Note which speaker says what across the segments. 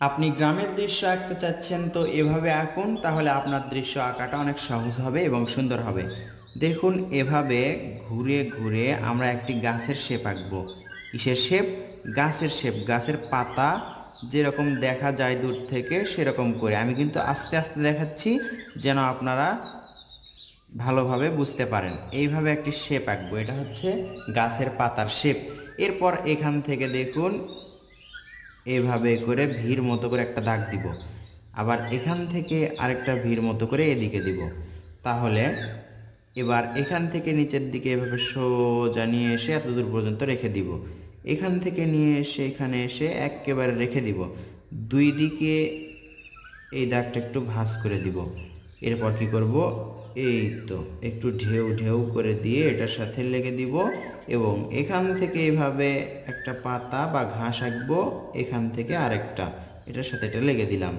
Speaker 1: আপনি গ্রামের দৃশ্য আঁকতে চাচ্ছেন তো এভাবে আঁকুন, তাহলে আপনার দৃশ্য আঁকাটা অনেক সহজ হবে এবং সুন্দর হবে। দেখুন এভাবে ঘুরে ঘুরে আমরা একটি গাছের শেপ আঁকবো। কিসের শেপ? গাছের শেপ। গাছের পাতা যেরকম দেখা যায় দূর থেকে সেরকম করে আমি কিন্তু আস্তে আস্তে দেখাচ্ছি যেন আপনারা ভালোভাবে বুঝতে পারেন। এইভাবে একটি শেপ আঁকবো, এটা হচ্ছে গাছের পাতার শেপ। এরপর এখান থেকে দেখুন এভাবে করে ভির মতো করে একটা দাগ দিব, আবার এখান থেকে আরেকটা ভির মতো করে এদিকে দিব। তাহলে এবার এখান থেকে নিচের দিকে এভাবে সোজা নিয়ে এসে এত দূর পর্যন্ত রেখে দিব। এখান থেকে নিয়ে এসে এখানে এসে একেবারে রেখে দিব। দুই দিকে এই দাগটা একটু ভাঁজ করে দিব। এরপর কি করব, এই তো একটু ঢেউ ঢেউ করে দিয়ে এটার সাথে লেগে দিব এবং এখান থেকে এভাবে একটা পাতা বা ঘাস আঁকবো, এখান থেকে আরেকটা এটার সাথে এটা লেগে দিলাম।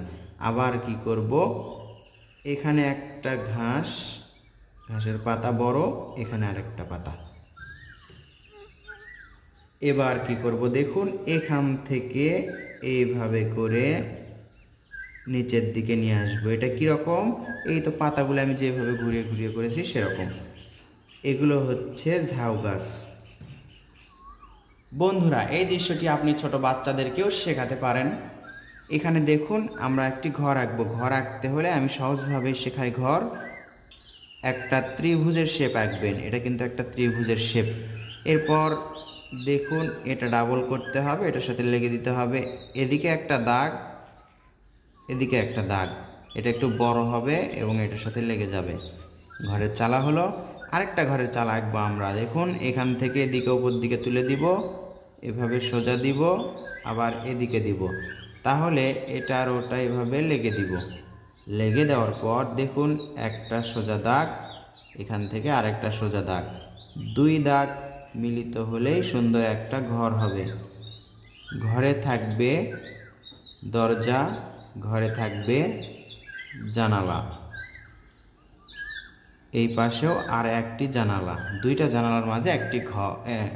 Speaker 1: আবার কি করব, এখানে একটা ঘাস, ঘাসের পাতা বড়, এখানে আরেকটা পাতা। এবার কি করব দেখুন, এখান থেকে এইভাবে করে নিচের দিকে নিয়ে আসবো। এটা কীরকম, এই তো পাতাগুলো আমি যেভাবে ঘুরিয়ে ঘুরিয়ে করেছি সেরকম। এগুলো হচ্ছে ঝাউ গাছ। বন্ধুরা, এই দৃশ্যটি আপনি ছোট বাচ্চাদেরকেও শেখাতে পারেন। এখানে দেখুন আমরা একটি ঘর আঁকবো। ঘর আঁকতে হলে আমি সহজভাবে শেখাই। ঘর একটা ত্রিভুজের শেপ আঁকবেন, এটা কিন্তু একটা ত্রিভুজের শেপ। এরপর দেখুন এটা ডাবল করতে হবে, এটার সাথে লেগে দিতে হবে। এদিকে একটা দাগ, এদিকে একটা দাগ, এটা একটু বড় হবে এবং এটার সাথে লেগে যাবে। ঘরের চালা হলো। আরেকটা ঘরের চালা আঁকবো আমরা। দেখুন এখান থেকে এদিকে উপর দিকে তুলে দিব, এভাবে সোজা দিব, আবার এদিকে দিব। তাহলে এটা আর ওটা এভাবে লেগে দিব। লেগে দেওয়ার পর দেখুন একটা সোজা দাগ, এখান থেকে আরেকটা সোজা দাগ, দুই দাগ মিলিত হলেই সুন্দর একটা ঘর হবে। ঘরে থাকবে দরজা, ঘরে থাকবে জানালা, এই পাশেও আর একটি জানালা, দুইটা জানালার মাঝে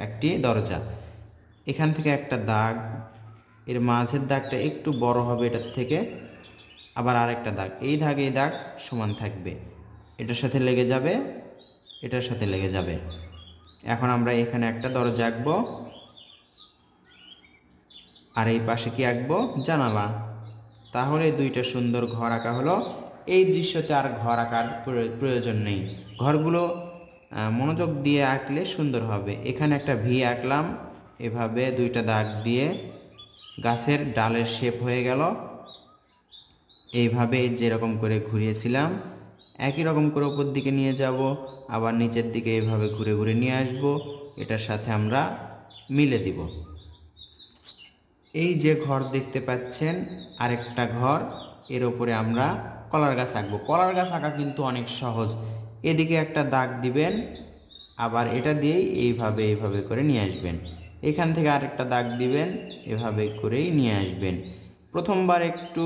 Speaker 1: একটি দরজা। এখান থেকে একটা দাগ, এর মাঝের দাগটা একটু বড় হবে এটার থেকে, আবার আরেকটা দাগ, এই দাগ এই দাগ সমান থাকবে, এটার সাথে লেগে যাবে, এটার সাথে লেগে যাবে। এখন আমরা এখানে একটা দরজা আঁকবো, আর এই পাশে কি আঁকবো, জানালা। তাহলে দুইটা সুন্দর ঘর আঁকা হলো। এই দৃশ্যতে আর ঘর আঁকার প্রয়োজন নেই। ঘরগুলো মনোযোগ দিয়ে আঁকলে সুন্দর হবে। এখানে একটা ভি আঁকলাম, এভাবে দুইটা দাগ দিয়ে গাছের ডালের শেপ হয়ে গেল। এইভাবে যেরকম করে ঘুরিয়েছিলাম একই রকম করে উপর দিকে নিয়ে যাব, আবার নিচের দিকে এইভাবে ঘুরে ঘুরে নিয়ে আসব, এটার সাথে আমরা মিলে দিব। এই যে ঘর দেখতে পাচ্ছেন আরেকটা ঘর, এর উপরে আমরা কলার গাছ আঁকবো। কলার গাছ আঁকা কিন্তু অনেক সহজ। এদিকে একটা দাগ দিবেন, আবার এটা দিয়েই এইভাবে এইভাবে করে নিয়ে আসবেন। এখান থেকে আরেকটা দাগ দিবেন, এভাবে করেই নিয়ে আসবেন। প্রথমবার একটু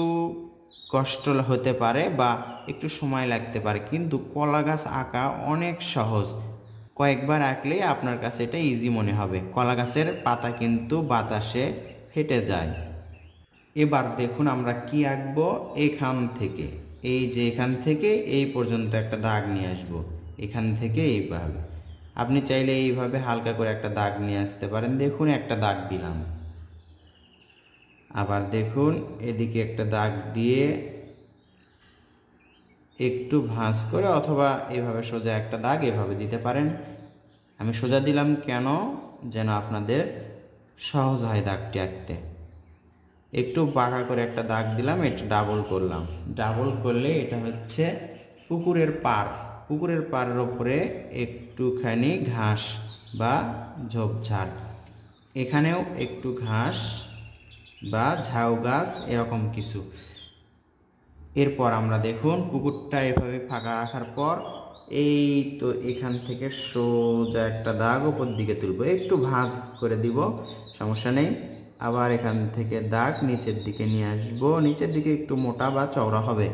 Speaker 1: কষ্ট হতে পারে বা একটু সময় লাগতে পারে, কিন্তু কলা গাছ আঁকা অনেক সহজ। কয়েকবার আঁকলেই আপনার কাছে এটা ইজি মনে হবে। কলা গাছের পাতা কিন্তু বাতাসে ফেটে যায়। এবার দেখুন আমরা কি আঁকবো, এখান থেকে এই যে এখান থেকে এই পর্যন্ত একটা দাগ নিয়ে আসবো, এখান থেকে এইভাবে। আপনি চাইলে এইভাবে হালকা করে একটা দাগ নিয়ে আসতে পারেন। দেখুন একটা দাগ দিলাম, আবার দেখুন এদিকে একটা দাগ দিয়ে একটু ভাঁজ করে, অথবা এইভাবে সোজা একটা দাগ এভাবে দিতে পারেন। আমি সোজা দিলাম কেন, যেন আপনাদের সহজ হয় দাগটি আঁকতে। একটু বাঁকা করে একটা দাগ দিলাম, এটা ডাবল করলাম। ডাবল করলে এটা হচ্ছে পুকুরের পাড়। পুকুরের পাড়ের ওপরে একটুখানি ঘাস বা ঝোপঝাড়, এখানেও একটু ঘাস বা ঝাউ গাছ, এরকম কিছু। এরপর আমরা দেখুন পুকুরটা এভাবে ফাঁকা রাখার পর এই তো এখান থেকে সোজা একটা দাগ উপর দিকে তুলব, একটু ভাঁজ করে দিব, সমস্যা নেই। আবার এখান থেকে দাগ নিচের দিকে নিয়ে আসবো, নিচের দিকে একটু মোটা বা চওড়া হবে।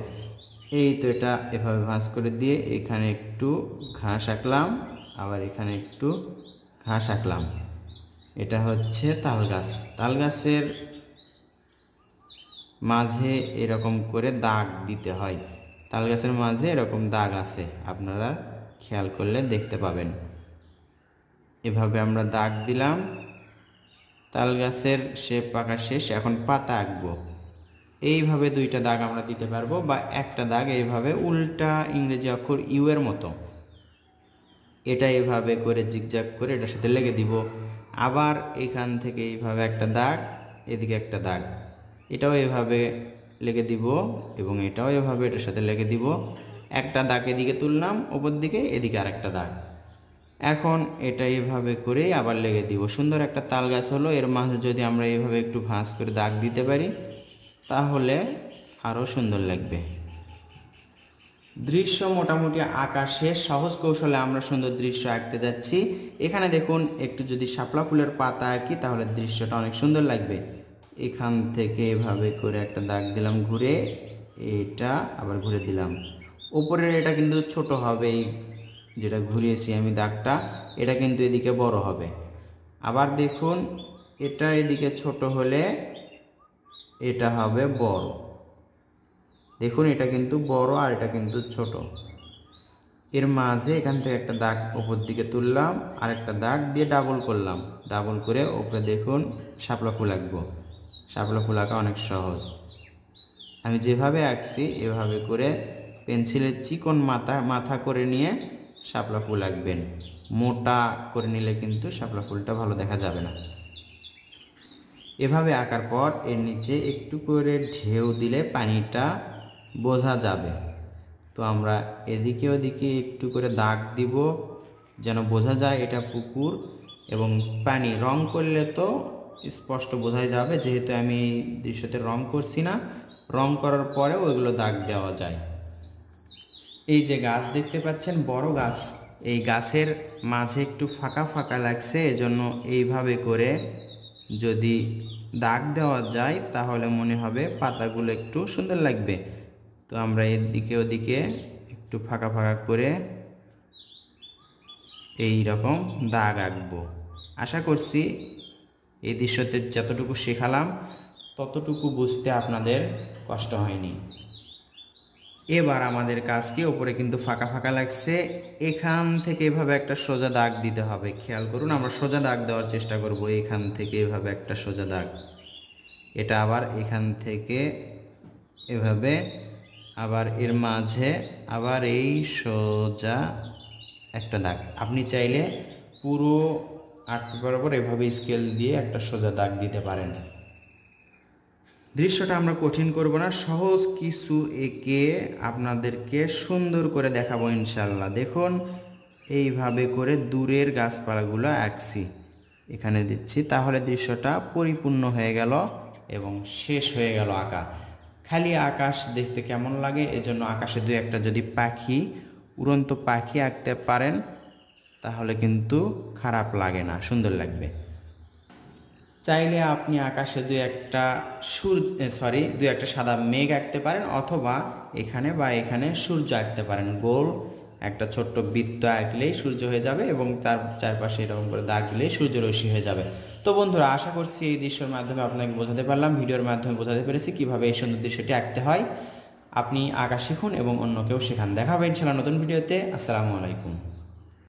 Speaker 1: এই তো এটা এভাবে ভাঁজ করে দিয়ে এখানে একটু ঘাস আঁকলাম, আবার এখানে একটু ঘাস আঁকলাম। এটা হচ্ছে তাল গাছ। তাল গাছের মাঝে এরকম করে দাগ দিতে হয়। তাল গাছের মাঝে এরকম দাগ আছে, আপনারা খেয়াল করলে দেখতে পাবেন। এভাবে আমরা দাগ দিলাম। তাল গাছের শেপ পাকা শেষ, এখন পাতা আঁকবো। এইভাবে দুইটা দাগ আমরা দিতে পারবো, বা একটা দাগ এইভাবে উল্টা ইংরেজি অক্ষর ইউ এর মতো, এটা এইভাবে করে জিগজ্যাগ করে এটার সাথে লেগে দিব। আবার এখান থেকে এইভাবে একটা দাগ, এদিকে একটা দাগ, এটাও এভাবে লেগে দিব, এবং এটাও এভাবে এটার সাথে লেগে দিব। একটা দাগ এদিকে তুললাম ওপর দিকে, এদিকে আরেকটা দাগ। এখন এটা এইভাবে করে আবার লেগে দিব। সুন্দর একটা তাল গাছ হলো। এর মাঝে যদি আমরা এইভাবে একটু ভাঁজ করে দাগ দিতে পারি তাহলে আরও সুন্দর লাগবে। দৃশ্য মোটামুটি আঁকা শেষ। সহজ কৌশলে আমরা সুন্দর দৃশ্য আঁকতে যাচ্ছি। এখানে দেখুন, একটু যদি শাপলা ফুলের পাতা আঁকি তাহলে দৃশ্যটা অনেক সুন্দর লাগবে। এখান থেকে এভাবে করে একটা দাগ দিলাম ঘুরে, এটা আবার ঘুরে দিলাম। উপরের এটা কিন্তু ছোট হবে, যেটা ঘুরিয়েছি আমি দাগটা, এটা কিন্তু এদিকে বড় হবে। আবার দেখুন, এটা এদিকে ছোট হলে এটা হবে বড়। দেখুন, এটা কিন্তু বড় আর এটা কিন্তু ছোট। এর মাঝে এখান থেকে একটা দাগ উপর দিকে তুললাম, আর একটা দাগ দিয়ে ডাবল করলাম। ডাবল করে ওপরে দেখুন শাপলা ফুল আঁকবো। শাপলা ফুল আঁকা অনেক সহজ। আমি যেভাবে আঁকছি এভাবে করে পেন্সিলের চিকন মাথা করে নিয়ে শাপলা ফুল আঁকবেন। মোটা করে নিলে কিন্তু শাপলা ফুলটা ভালো দেখা যাবে না। এভাবে আঁকার পর এর নিচে একটু করে ঢেউ দিলে পানিটা বোঝা যাবে। তো আমরা এদিকে ওদিকে একটু করে দাগ দিব যেন বোঝা যায় এটা পুকুর এবং পানি। রং করলে তো স্পষ্ট বোঝাই যাবে, যেহেতু আমি এই দৃশ্যতে রং করছি না। রং করার পরে ওইগুলো দাগ দেওয়া যায়। এই যে গাছ দেখতে পাচ্ছেন, বড় গাছ, এই গাছের মাঝে একটু ফাঁকা ফাঁকা লাগছে, এজন্য এইভাবে করে যদি দাগ দেওয়া যায় তাহলে মনে হবে পাতাগুলো একটু সুন্দর লাগবে। তো আমরা এদিকে ওদিকে একটু ফাঁকা ফাঁকা করে এই রকম দাগ আঁকবো। আশা করছি এই দৃশ্যতে যতটুকু শেখালাম ততটুকু বুঝতে আপনাদের কষ্ট হয়নি। এবার আমাদের কাজ কি, ওপরে কিন্তু ফাঁকা ফাঁকা লাগছে, এখান থেকে এভাবে একটা সোজা দাগ দিতে হবে। খেয়াল করুন, আমরা সোজা দাগ দেওয়ার চেষ্টা করব। এখান থেকে এভাবে একটা সোজা দাগ, এটা আবার এখান থেকে এভাবে, আবার এর মাঝে আবার এই সোজা একটা দাগ। আপনি চাইলে পুরো আর্ট পেপারের উপর এভাবে স্কেল দিয়ে একটা সোজা দাগ দিতে পারেন। দৃশ্যটা আমরা কঠিন করব না, সহজ কিছু এঁকে আপনাদেরকে সুন্দর করে দেখাবো ইনশাল্লাহ। দেখুন, এইভাবে করে দূরের গাছপালাগুলো আঁকছি, এখানে দিচ্ছি, তাহলে দৃশ্যটা পরিপূর্ণ হয়ে গেল এবং শেষ হয়ে গেল আঁকা। খালি আকাশ দেখতে কেমন লাগে, এজন্য আকাশে দু একটা যদি পাখি, উড়ন্ত পাখি আঁকতে পারেন তাহলে কিন্তু খারাপ লাগে না, সুন্দর লাগবে। চাইলে আপনি আকাশে দু একটা সাদা মেঘ আঁকতে পারেন, অথবা এখানে বা এখানে সূর্য আঁকতে পারেন। গোল একটা ছোট্ট বৃত্ত আঁকলেই সূর্য হয়ে যাবে, এবং তার চারপাশে এরকম করে দাগ দিলেই সূর্যরশ্মি হয়ে যাবে। তো বন্ধুরা, আশা করছি এই দৃশ্যের মাধ্যমে আপনাকে বোঝাতে পারলাম, ভিডিওর মাধ্যমে বোঝাতে পেরেছি কিভাবে এই সুন্দর দৃশ্যটি আঁকতে হয়। আপনি আঁকা শিখুন এবং অন্যকেও শেখান। দেখা হবে ইনশাআল্লাহ নতুন ভিডিওতে। আসসালামু আলাইকুম।